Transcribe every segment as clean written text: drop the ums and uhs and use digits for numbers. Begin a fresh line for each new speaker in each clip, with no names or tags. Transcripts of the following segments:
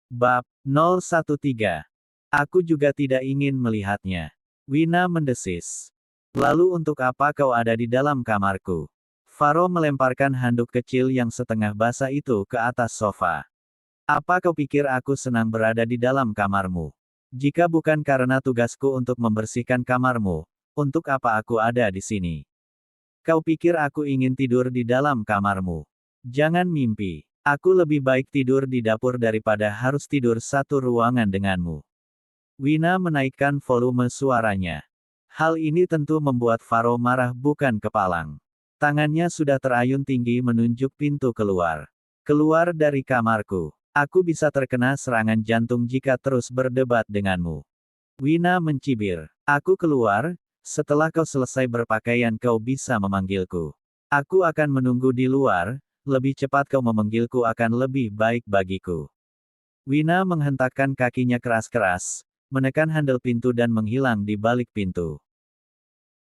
Bab 013. Aku juga tidak ingin melihatnya. Wina mendesis. Lalu untuk apa kau ada di dalam kamarku? Faro melemparkan handuk kecil yang setengah basah itu ke atas sofa. Apa kau pikir aku senang berada di dalam kamarmu? Jika bukan karena tugasku untuk membersihkan kamarmu, untuk apa aku ada di sini? Kau pikir aku ingin tidur di dalam kamarmu? Jangan mimpi. Aku lebih baik tidur di dapur daripada harus tidur satu ruangan denganmu. Wina menaikkan volume suaranya. Hal ini tentu membuat Faro marah bukan kepalang. Tangannya sudah terayun tinggi menunjuk pintu keluar. Keluar dari kamarku. Aku bisa terkena serangan jantung jika terus berdebat denganmu. Wina mencibir. Aku keluar, setelah kau selesai berpakaian kau bisa memanggilku. Aku akan menunggu di luar, lebih cepat kau memanggilku akan lebih baik bagiku. Wina menghentakkan kakinya keras-keras, menekan handle pintu dan menghilang di balik pintu.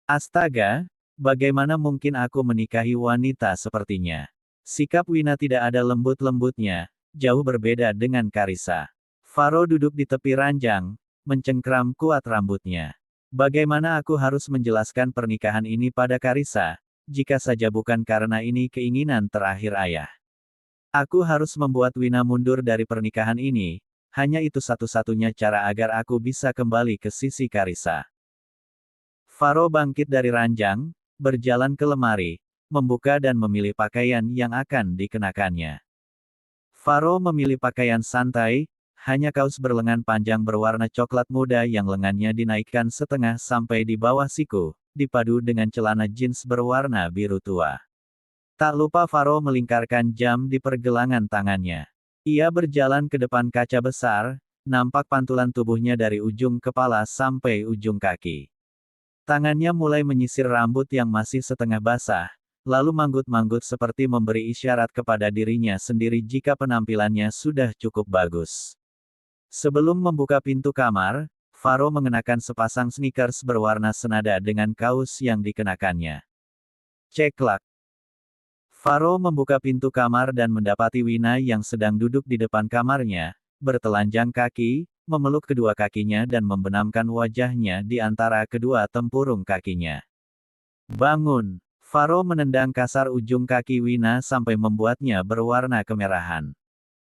Astaga, bagaimana mungkin aku menikahi wanita sepertinya? Sikap Wina tidak ada lembut-lembutnya, jauh berbeda dengan Karissa. Faro duduk di tepi ranjang, mencengkram kuat rambutnya. Bagaimana aku harus menjelaskan pernikahan ini pada Karissa, jika saja bukan karena ini keinginan terakhir ayah. Aku harus membuat Wina mundur dari pernikahan ini, hanya itu satu-satunya cara agar aku bisa kembali ke sisi Karissa. Faro bangkit dari ranjang, berjalan ke lemari, membuka dan memilih pakaian yang akan dikenakannya. Faro memilih pakaian santai, hanya kaos berlengan panjang berwarna coklat muda yang lengannya dinaikkan setengah sampai di bawah siku, dipadu dengan celana jeans berwarna biru tua. Tak lupa Faro melingkarkan jam di pergelangan tangannya. Ia berjalan ke depan kaca besar, nampak pantulan tubuhnya dari ujung kepala sampai ujung kaki. Tangannya mulai menyisir rambut yang masih setengah basah, lalu manggut-manggut seperti memberi isyarat kepada dirinya sendiri jika penampilannya sudah cukup bagus. Sebelum membuka pintu kamar, Faro mengenakan sepasang sneakers berwarna senada dengan kaos yang dikenakannya. Ceklak. Faro membuka pintu kamar dan mendapati Wina yang sedang duduk di depan kamarnya, bertelanjang kaki, memeluk kedua kakinya dan membenamkan wajahnya di antara kedua tempurung kakinya. Bangun! Faro menendang kasar ujung kaki Wina sampai membuatnya berwarna kemerahan.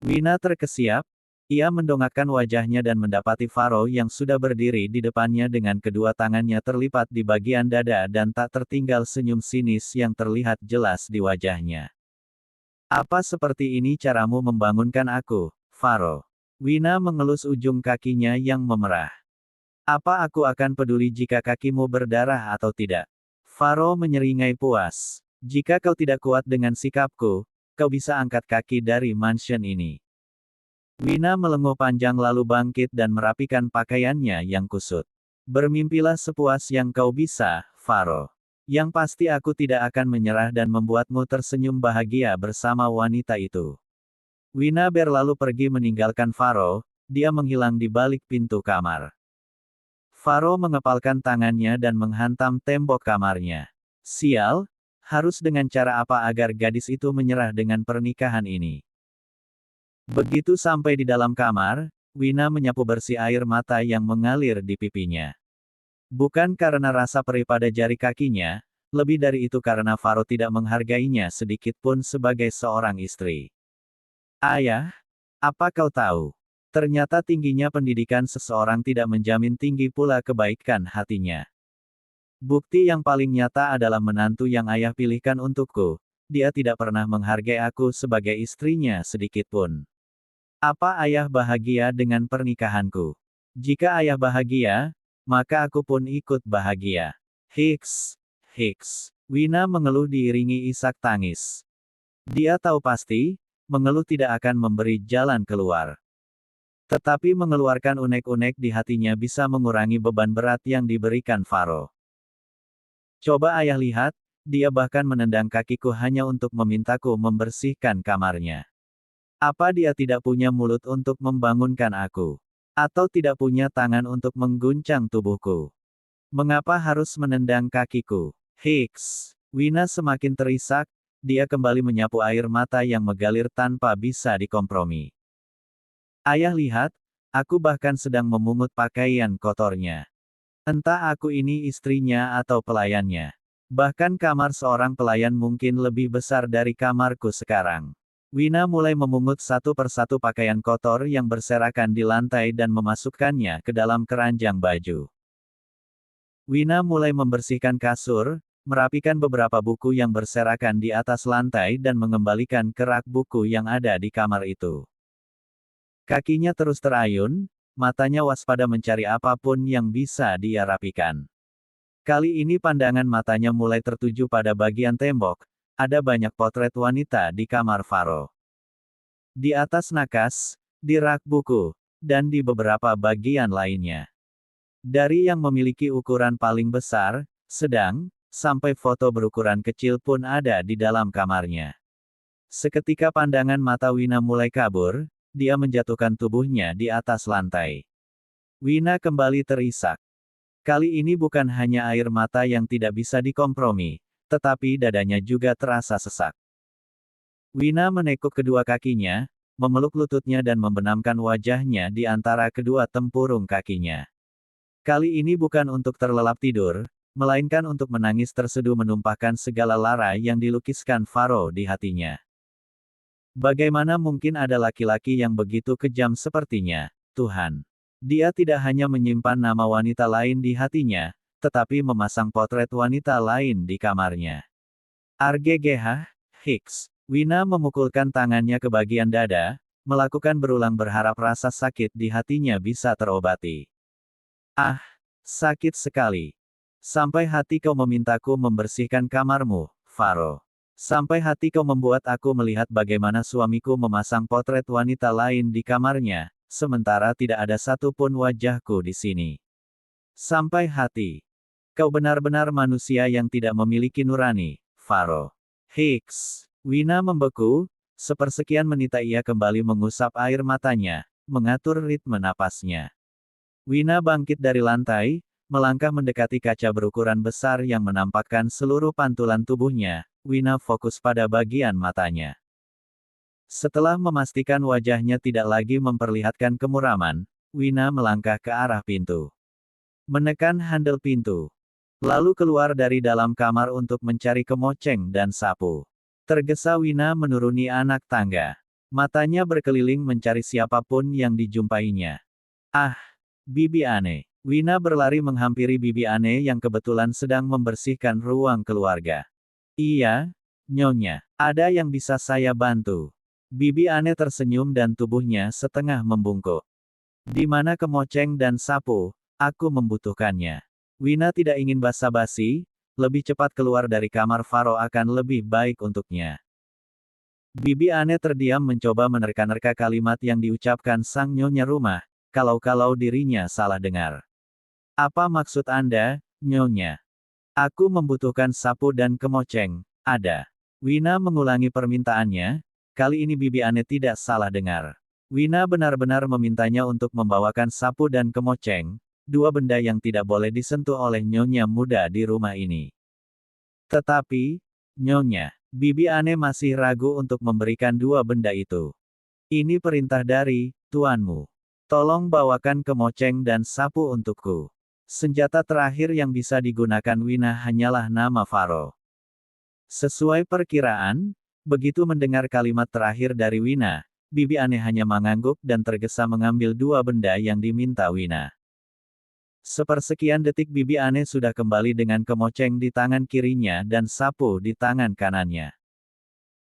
Wina terkesiap, ia mendongakkan wajahnya dan mendapati Faro yang sudah berdiri di depannya dengan kedua tangannya terlipat di bagian dada dan tak tertinggal senyum sinis yang terlihat jelas di wajahnya. Apa seperti ini caramu membangunkan aku, Faro? Wina mengelus ujung kakinya yang memerah. Apa aku akan peduli jika kakimu berdarah atau tidak? Faro menyeringai puas. Jika kau tidak kuat dengan sikapku, kau bisa angkat kaki dari mansion ini. Wina melenguh panjang lalu bangkit dan merapikan pakaiannya yang kusut. Bermimpilah sepuas yang kau bisa, Faro. Yang pasti aku tidak akan menyerah dan membuatmu tersenyum bahagia bersama wanita itu. Wina berlalu pergi meninggalkan Faro, dia menghilang di balik pintu kamar. Faro mengepalkan tangannya dan menghantam tembok kamarnya. Sial, harus dengan cara apa agar gadis itu menyerah dengan pernikahan ini? Begitu sampai di dalam kamar, Wina menyapu bersih air mata yang mengalir di pipinya. Bukan karena rasa perih pada jari kakinya, lebih dari itu karena Faro tidak menghargainya sedikit pun sebagai seorang istri. Ayah, apa kau tahu? Ternyata tingginya pendidikan seseorang tidak menjamin tinggi pula kebaikan hatinya. Bukti yang paling nyata adalah menantu yang ayah pilihkan untukku. Dia tidak pernah menghargai aku sebagai istrinya sedikit pun. Apa ayah bahagia dengan pernikahanku? Jika ayah bahagia, maka aku pun ikut bahagia. Hiks, hiks. Wina mengeluh diiringi isak tangis. Dia tahu pasti, mengeluh tidak akan memberi jalan keluar. Tetapi mengeluarkan unek-unek di hatinya bisa mengurangi beban berat yang diberikan Faro. Coba ayah lihat, dia bahkan menendang kakiku hanya untuk memintaku membersihkan kamarnya. Apa dia tidak punya mulut untuk membangunkan aku? Atau tidak punya tangan untuk mengguncang tubuhku? Mengapa harus menendang kakiku? Hiks. Wina semakin terisak, dia kembali menyapu air mata yang mengalir tanpa bisa dikompromi. Ayah lihat, aku bahkan sedang memungut pakaian kotornya. Entah aku ini istrinya atau pelayannya. Bahkan kamar seorang pelayan mungkin lebih besar dari kamarku sekarang. Wina mulai memungut satu persatu pakaian kotor yang berserakan di lantai dan memasukkannya ke dalam keranjang baju. Wina mulai membersihkan kasur, merapikan beberapa buku yang berserakan di atas lantai dan mengembalikan ke rak buku yang ada di kamar itu. Kakinya terus terayun, matanya waspada mencari apapun yang bisa dia rapikan. Kali ini pandangan matanya mulai tertuju pada bagian tembok, ada banyak potret wanita di kamar Faro. Di atas nakas, di rak buku, dan di beberapa bagian lainnya. Dari yang memiliki ukuran paling besar, sedang, sampai foto berukuran kecil pun ada di dalam kamarnya. Seketika pandangan mata Wina mulai kabur, dia menjatuhkan tubuhnya di atas lantai. Wina kembali terisak. Kali ini bukan hanya air mata yang tidak bisa dikompromi, tetapi dadanya juga terasa sesak. Wina menekuk kedua kakinya, memeluk lututnya dan membenamkan wajahnya di antara kedua tempurung kakinya. Kali ini bukan untuk terlelap tidur, melainkan untuk menangis terseduh menumpahkan segala lara yang dilukiskan Faro di hatinya. Bagaimana mungkin ada laki-laki yang begitu kejam sepertinya, Tuhan? Dia tidak hanya menyimpan nama wanita lain di hatinya, tetapi memasang potret wanita lain di kamarnya. RGGH, Hicks. Wina memukulkan tangannya ke bagian dada, melakukan berulang berharap rasa sakit di hatinya bisa terobati. Ah, sakit sekali. Sampai hati kau memintaku membersihkan kamarmu, Faro. Sampai hati kau membuat aku melihat bagaimana suamiku memasang potret wanita lain di kamarnya, sementara tidak ada satupun wajahku di sini. Sampai hati. Kau benar-benar manusia yang tidak memiliki nurani, Faro. Hicks. Wina membeku, sepersekian menit ia kembali mengusap air matanya, mengatur ritme napasnya. Wina bangkit dari lantai, melangkah mendekati kaca berukuran besar yang menampakkan seluruh pantulan tubuhnya. Wina fokus pada bagian matanya. Setelah memastikan wajahnya tidak lagi memperlihatkan kemuraman, Wina melangkah ke arah pintu. Menekan handle pintu. Lalu keluar dari dalam kamar untuk mencari kemoceng dan sapu. Tergesa Wina menuruni anak tangga. Matanya berkeliling mencari siapapun yang dijumpainya. Ah, Bibi Ane. Wina berlari menghampiri Bibi Ane yang kebetulan sedang membersihkan ruang keluarga. Iya, Nyonya. Ada yang bisa saya bantu? Bibi Ane tersenyum dan tubuhnya setengah membungkuk. Di mana kemoceng dan sapu? Aku membutuhkannya. Wina tidak ingin basa-basi, lebih cepat keluar dari kamar Faro akan lebih baik untuknya. Bibi Ane terdiam mencoba menerka-nerka kalimat yang diucapkan sang nyonya rumah, kalau-kalau dirinya salah dengar. Apa maksud Anda, Nyonya? Aku membutuhkan sapu dan kemoceng. Ada. Wina mengulangi permintaannya, kali ini Bibi Ane tidak salah dengar. Wina benar-benar memintanya untuk membawakan sapu dan kemoceng, dua benda yang tidak boleh disentuh oleh nyonya muda di rumah ini. Tetapi, Nyonya, Bibi Ane masih ragu untuk memberikan dua benda itu. Ini perintah dari tuanmu. Tolong bawakan kemoceng dan sapu untukku. Senjata terakhir yang bisa digunakan Wina hanyalah nama Faro. Sesuai perkiraan, begitu mendengar kalimat terakhir dari Wina, Bibi Ane hanya mengangguk dan tergesa mengambil dua benda yang diminta Wina. Sepersekian detik Bibi Ane sudah kembali dengan kemoceng di tangan kirinya dan sapu di tangan kanannya.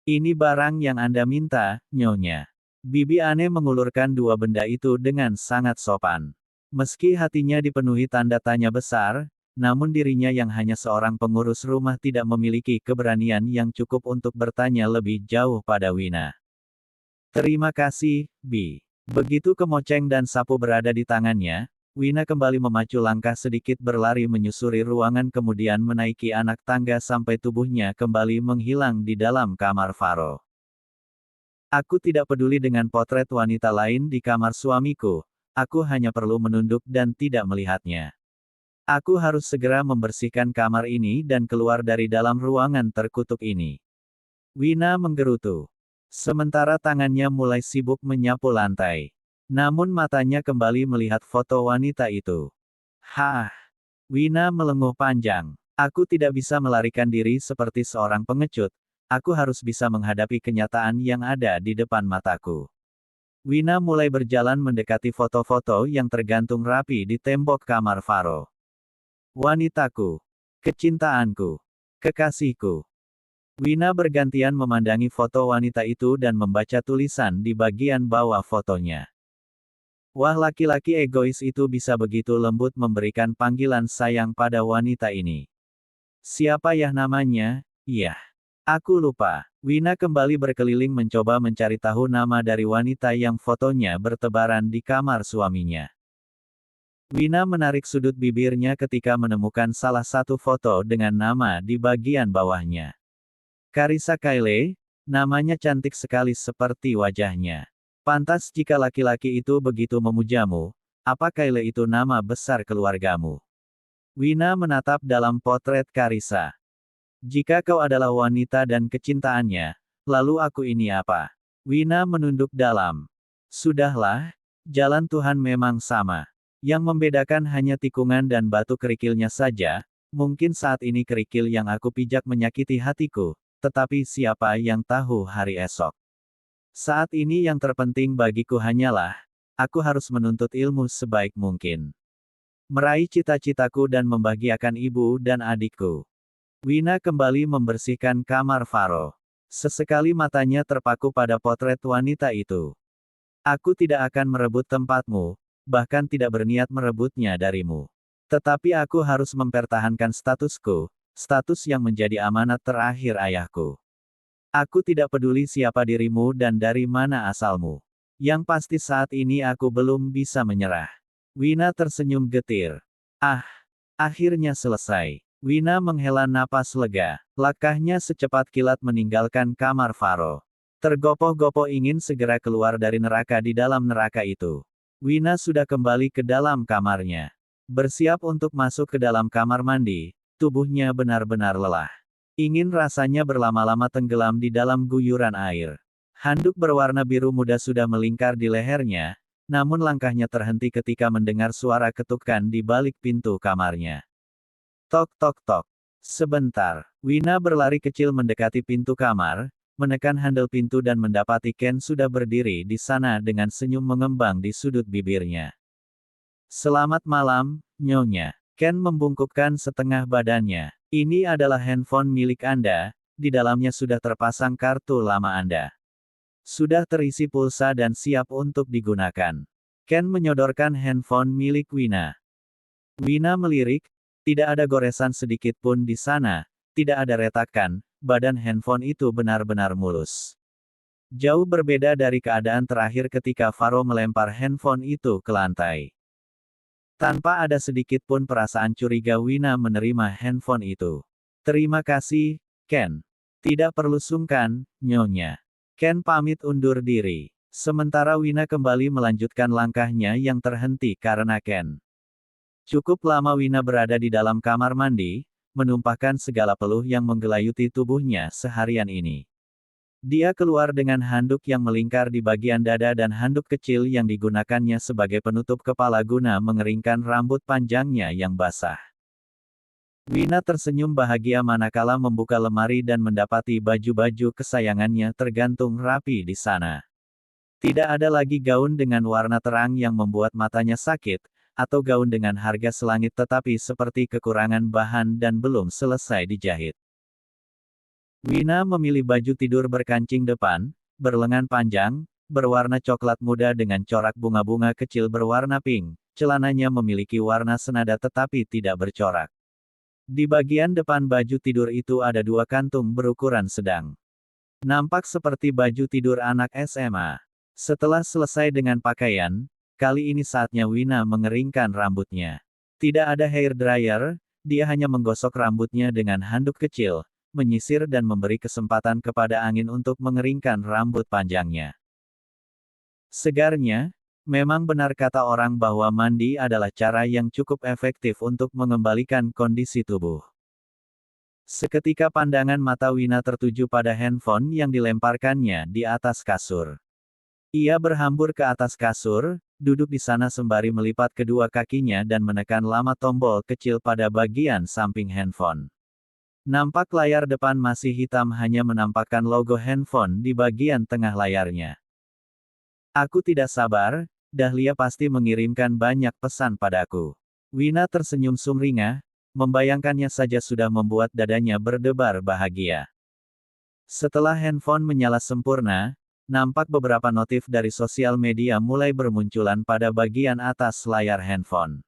Ini barang yang Anda minta, Nyonya. Bibi Ane mengulurkan dua benda itu dengan sangat sopan. Meski hatinya dipenuhi tanda tanya besar, namun dirinya yang hanya seorang pengurus rumah tidak memiliki keberanian yang cukup untuk bertanya lebih jauh pada Wina. Terima kasih, Bi. Begitu kemoceng dan sapu berada di tangannya, Wina kembali memacu langkah sedikit berlari menyusuri ruangan kemudian menaiki anak tangga sampai tubuhnya kembali menghilang di dalam kamar Faro. Aku tidak peduli dengan potret wanita lain di kamar suamiku, aku hanya perlu menunduk dan tidak melihatnya. Aku harus segera membersihkan kamar ini dan keluar dari dalam ruangan terkutuk ini. Wina menggerutu. Sementara tangannya mulai sibuk menyapu lantai. Namun matanya kembali melihat foto wanita itu. Hah! Wina melenguh panjang. Aku tidak bisa melarikan diri seperti seorang pengecut. Aku harus bisa menghadapi kenyataan yang ada di depan mataku. Wina mulai berjalan mendekati foto-foto yang tergantung rapi di tembok kamar Faro. Wanitaku. Kecintaanku. Kekasihku. Wina bergantian memandangi foto wanita itu dan membaca tulisan di bagian bawah fotonya. Wah, laki-laki egois itu bisa begitu lembut memberikan panggilan sayang pada wanita ini. Siapa ya namanya? Iya. Aku lupa. Wina kembali berkeliling mencoba mencari tahu nama dari wanita yang fotonya bertebaran di kamar suaminya. Wina menarik sudut bibirnya ketika menemukan salah satu foto dengan nama di bagian bawahnya. Carissa Kyle, namanya cantik sekali seperti wajahnya. Pantas jika laki-laki itu begitu memujamu, apa Kyle itu nama besar keluargamu? Wina menatap dalam potret Carissa. Jika kau adalah wanita dan kecintaannya, lalu aku ini apa? Wina menunduk dalam. Sudahlah, jalan Tuhan memang sama. Yang membedakan hanya tikungan dan batu kerikilnya saja, mungkin saat ini kerikil yang aku pijak menyakiti hatiku, tetapi siapa yang tahu hari esok? Saat ini yang terpenting bagiku hanyalah, aku harus menuntut ilmu sebaik mungkin. Meraih cita-citaku dan membahagiakan ibu dan adikku. Wina kembali membersihkan kamar Faro. Sesekali matanya terpaku pada potret wanita itu. Aku tidak akan merebut tempatmu, bahkan tidak berniat merebutnya darimu. Tetapi aku harus mempertahankan statusku, status yang menjadi amanat terakhir ayahku. Aku tidak peduli siapa dirimu dan dari mana asalmu. Yang pasti saat ini aku belum bisa menyerah. Wina tersenyum getir. Ah, akhirnya selesai. Wina menghela napas lega. Langkahnya secepat kilat meninggalkan kamar Faro. Tergopoh-gopoh ingin segera keluar dari neraka di dalam neraka itu. Wina sudah kembali ke dalam kamarnya. Bersiap untuk masuk ke dalam kamar mandi, tubuhnya benar-benar lelah. Ingin rasanya berlama-lama tenggelam di dalam guyuran air. Handuk berwarna biru muda sudah melingkar di lehernya, namun langkahnya terhenti ketika mendengar suara ketukan di balik pintu kamarnya. Tok tok tok. Sebentar, Wina berlari kecil mendekati pintu kamar, menekan handle pintu dan mendapati Ken sudah berdiri di sana dengan senyum mengembang di sudut bibirnya. Selamat malam, Nyonya. Ken membungkukkan setengah badannya. Ini adalah handphone milik Anda, di dalamnya sudah terpasang kartu lama Anda. Sudah terisi pulsa dan siap untuk digunakan. Ken menyodorkan handphone milik Wina. Wina melirik, tidak ada goresan sedikit pun di sana, tidak ada retakan, badan handphone itu benar-benar mulus. Jauh berbeda dari keadaan terakhir ketika Faro melempar handphone itu ke lantai. Tanpa ada sedikit pun perasaan curiga Wina menerima handphone itu. Terima kasih, Ken. Tidak perlu sungkan, Nyonya. Ken pamit undur diri. Sementara Wina kembali melanjutkan langkahnya yang terhenti karena Ken. Cukup lama Wina berada di dalam kamar mandi, menumpahkan segala peluh yang menggelayuti tubuhnya seharian ini. Dia keluar dengan handuk yang melingkar di bagian dada dan handuk kecil yang digunakannya sebagai penutup kepala guna mengeringkan rambut panjangnya yang basah. Wina tersenyum bahagia manakala membuka lemari dan mendapati baju-baju kesayangannya tergantung rapi di sana. Tidak ada lagi gaun dengan warna terang yang membuat matanya sakit, atau gaun dengan harga selangit tetapi seperti kekurangan bahan dan belum selesai dijahit. Wina memilih baju tidur berkancing depan, berlengan panjang, berwarna coklat muda dengan corak bunga-bunga kecil berwarna pink. Celananya memiliki warna senada tetapi tidak bercorak. Di bagian depan baju tidur itu ada dua kantung berukuran sedang. Nampak seperti baju tidur anak SMA. Setelah selesai dengan pakaian, kali ini saatnya Wina mengeringkan rambutnya. Tidak ada hair dryer, dia hanya menggosok rambutnya dengan handuk kecil, menyisir dan memberi kesempatan kepada angin untuk mengeringkan rambut panjangnya. Segarnya, memang benar kata orang bahwa mandi adalah cara yang cukup efektif untuk mengembalikan kondisi tubuh. Seketika pandangan mata Wina tertuju pada handphone yang dilemparkannya di atas kasur. Ia berhambur ke atas kasur, duduk di sana sembari melipat kedua kakinya dan menekan lama tombol kecil pada bagian samping handphone. Nampak layar depan masih hitam, hanya menampakkan logo handphone di bagian tengah layarnya. Aku tidak sabar, Dahlia pasti mengirimkan banyak pesan padaku. Wina tersenyum sumringah, membayangkannya saja sudah membuat dadanya berdebar bahagia. Setelah handphone menyala sempurna, nampak beberapa notif dari sosial media mulai bermunculan pada bagian atas layar handphone.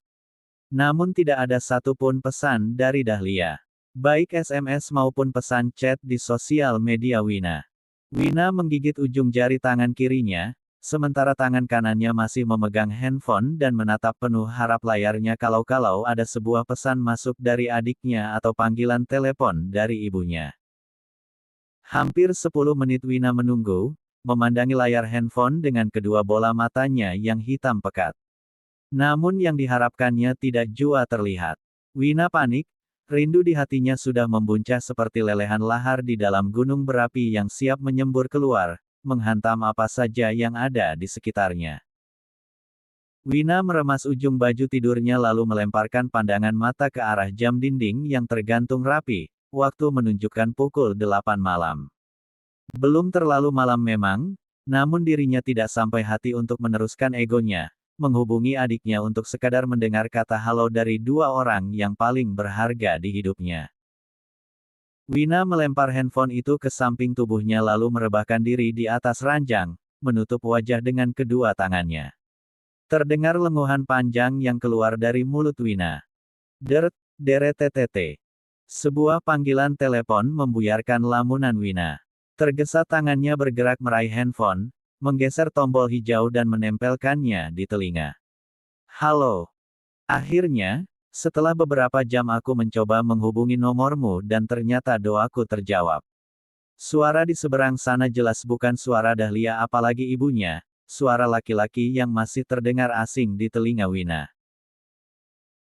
Namun tidak ada satupun pesan dari Dahlia. Baik SMS maupun pesan chat di sosial media Wina. Wina menggigit ujung jari tangan kirinya, sementara tangan kanannya masih memegang handphone dan menatap penuh harap layarnya kalau-kalau ada sebuah pesan masuk dari adiknya atau panggilan telepon dari ibunya. Hampir 10 menit Wina menunggu, memandangi layar handphone dengan kedua bola matanya yang hitam pekat. Namun yang diharapkannya tidak jua terlihat. Wina panik, rindu di hatinya sudah membuncah seperti lelehan lahar di dalam gunung berapi yang siap menyembur keluar, menghantam apa saja yang ada di sekitarnya. Wina meremas ujung baju tidurnya lalu melemparkan pandangan mata ke arah jam dinding yang tergantung rapi, waktu menunjukkan pukul 8 malam. Belum terlalu malam memang, namun dirinya tidak sampai hati untuk meneruskan egonya, menghubungi adiknya untuk sekadar mendengar kata halo dari dua orang yang paling berharga di hidupnya. Wina melempar handphone itu ke samping tubuhnya lalu merebahkan diri di atas ranjang, menutup wajah dengan kedua tangannya. Terdengar lenguhan panjang yang keluar dari mulut Wina. Deret, deret TTT. Sebuah panggilan telepon membuyarkan lamunan Wina. Tergesa tangannya bergerak meraih handphone, menggeser tombol hijau dan menempelkannya di telinga. Halo. Akhirnya, setelah beberapa jam aku mencoba menghubungi nomormu dan ternyata doaku terjawab. Suara di seberang sana jelas bukan suara Dahlia apalagi ibunya, suara laki-laki yang masih terdengar asing di telinga Wina.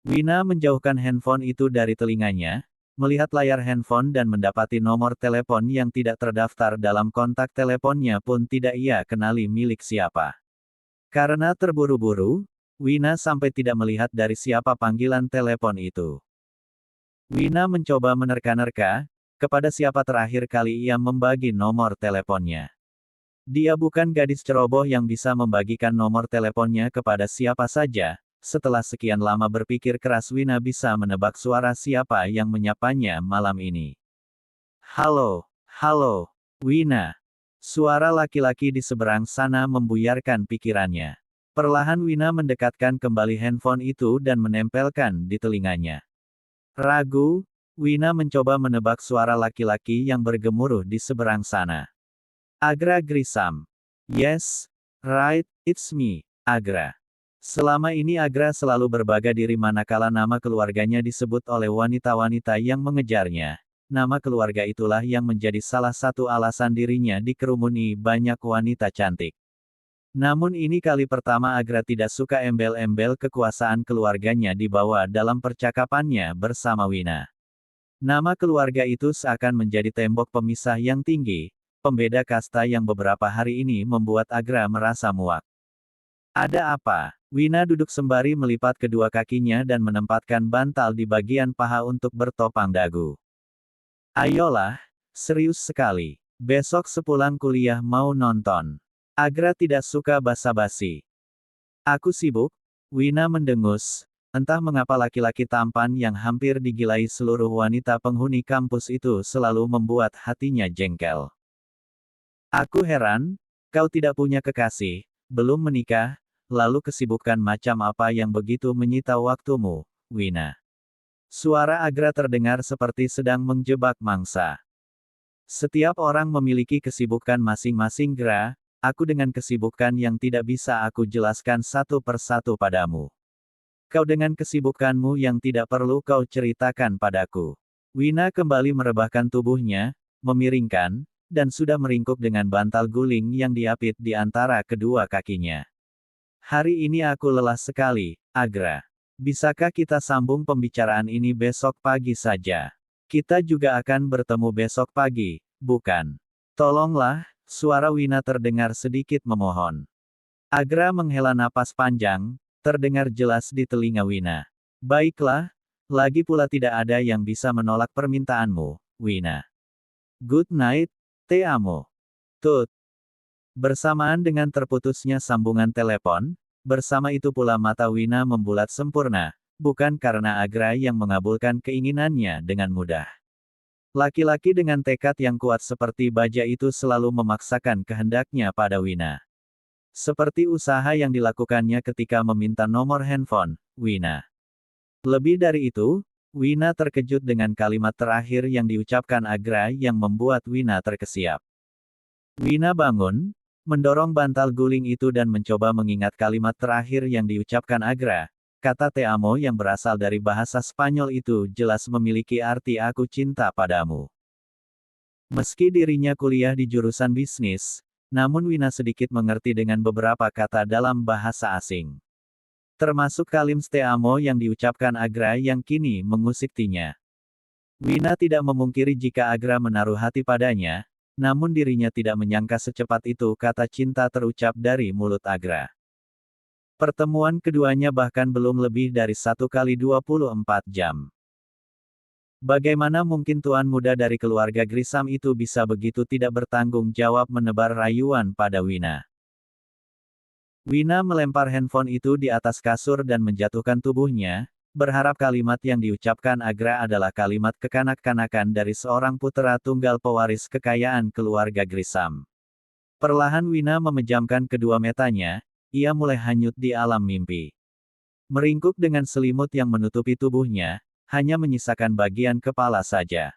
Wina menjauhkan handphone itu dari telinganya, melihat layar handphone dan mendapati nomor telepon yang tidak terdaftar dalam kontak teleponnya pun tidak ia kenali milik siapa. Karena terburu-buru, Wina sampai tidak melihat dari siapa panggilan telepon itu. Wina mencoba menerka-nerka, kepada siapa terakhir kali ia membagi nomor teleponnya. Dia bukan gadis ceroboh yang bisa membagikan nomor teleponnya kepada siapa saja. Setelah sekian lama berpikir keras Wina bisa menebak suara siapa yang menyapanya malam ini. Halo, halo, Wina. Suara laki-laki di seberang sana membuyarkan pikirannya. Perlahan Wina mendekatkan kembali handphone itu dan menempelkan di telinganya. Ragu, Wina mencoba menebak suara laki-laki yang bergemuruh di seberang sana. Agra Grisam. Yes, right, it's me, Agra. Selama ini Agra selalu berbaga diri manakala nama keluarganya disebut oleh wanita-wanita yang mengejarnya. Nama keluarga itulah yang menjadi salah satu alasan dirinya dikerumuni banyak wanita cantik. Namun ini kali pertama Agra tidak suka embel-embel kekuasaan keluarganya dibawa dalam percakapannya bersama Wina. Nama keluarga itu seakan menjadi tembok pemisah yang tinggi, pembeda kasta yang beberapa hari ini membuat Agra merasa muak. Ada apa? Wina duduk sembari melipat kedua kakinya dan menempatkan bantal di bagian paha untuk bertopang dagu. Ayolah, serius sekali. Besok sepulang kuliah mau nonton. Agra tidak suka basa-basi. Aku sibuk, Wina mendengus, entah mengapa laki-laki tampan yang hampir digilai seluruh wanita penghuni kampus itu selalu membuat hatinya jengkel. Aku heran, kau tidak punya kekasih, belum menikah, lalu kesibukan macam apa yang begitu menyita waktumu, Wina. Suara Agra terdengar seperti sedang menjebak mangsa. Setiap orang memiliki kesibukan masing-masing Gra. Aku dengan kesibukan yang tidak bisa aku jelaskan satu persatu padamu. Kau dengan kesibukanmu yang tidak perlu kau ceritakan padaku. Wina kembali merebahkan tubuhnya, memiringkan, dan sudah meringkuk dengan bantal guling yang diapit di antara kedua kakinya. Hari ini aku lelah sekali, Agra. Bisakah kita sambung pembicaraan ini besok pagi saja? Kita juga akan bertemu besok pagi, bukan? Tolonglah, Suara Wina terdengar sedikit memohon. Agra menghela napas panjang, terdengar jelas di telinga Wina. Baiklah, lagi pula tidak ada yang bisa menolak permintaanmu, Wina. Good night, te amo. Tut. Bersamaan dengan terputusnya sambungan telepon, bersama itu pula mata Wina membulat sempurna, bukan karena Agra yang mengabulkan keinginannya dengan mudah. Laki-laki dengan tekad yang kuat seperti baja itu selalu memaksakan kehendaknya pada Wina. Seperti usaha yang dilakukannya ketika meminta nomor handphone, Wina. Lebih dari itu, Wina terkejut dengan kalimat terakhir yang diucapkan Agra yang membuat Wina terkesiap. Wina bangun, mendorong bantal guling itu dan mencoba mengingat kalimat terakhir yang diucapkan Agra. Kata te amo yang berasal dari bahasa Spanyol itu jelas memiliki arti aku cinta padamu. Meski dirinya kuliah di jurusan bisnis, namun Wina sedikit mengerti dengan beberapa kata dalam bahasa asing. Termasuk kalimat te amo yang diucapkan Agra yang kini mengusiktinya. Wina tidak memungkiri jika Agra menaruh hati padanya, namun dirinya tidak menyangka secepat itu kata cinta terucap dari mulut Agra. Pertemuan keduanya bahkan belum lebih dari 1 kali 24 jam. Bagaimana mungkin tuan muda dari keluarga Grisam itu bisa begitu tidak bertanggung jawab menebar rayuan pada Wina? Wina melempar handphone itu di atas kasur dan menjatuhkan tubuhnya, berharap kalimat yang diucapkan Agra adalah kalimat kekanak-kanakan dari seorang putera tunggal pewaris kekayaan keluarga Grisam. Perlahan Wina memejamkan kedua matanya, ia mulai hanyut di alam mimpi. Meringkuk dengan selimut yang menutupi tubuhnya, hanya menyisakan bagian kepala saja.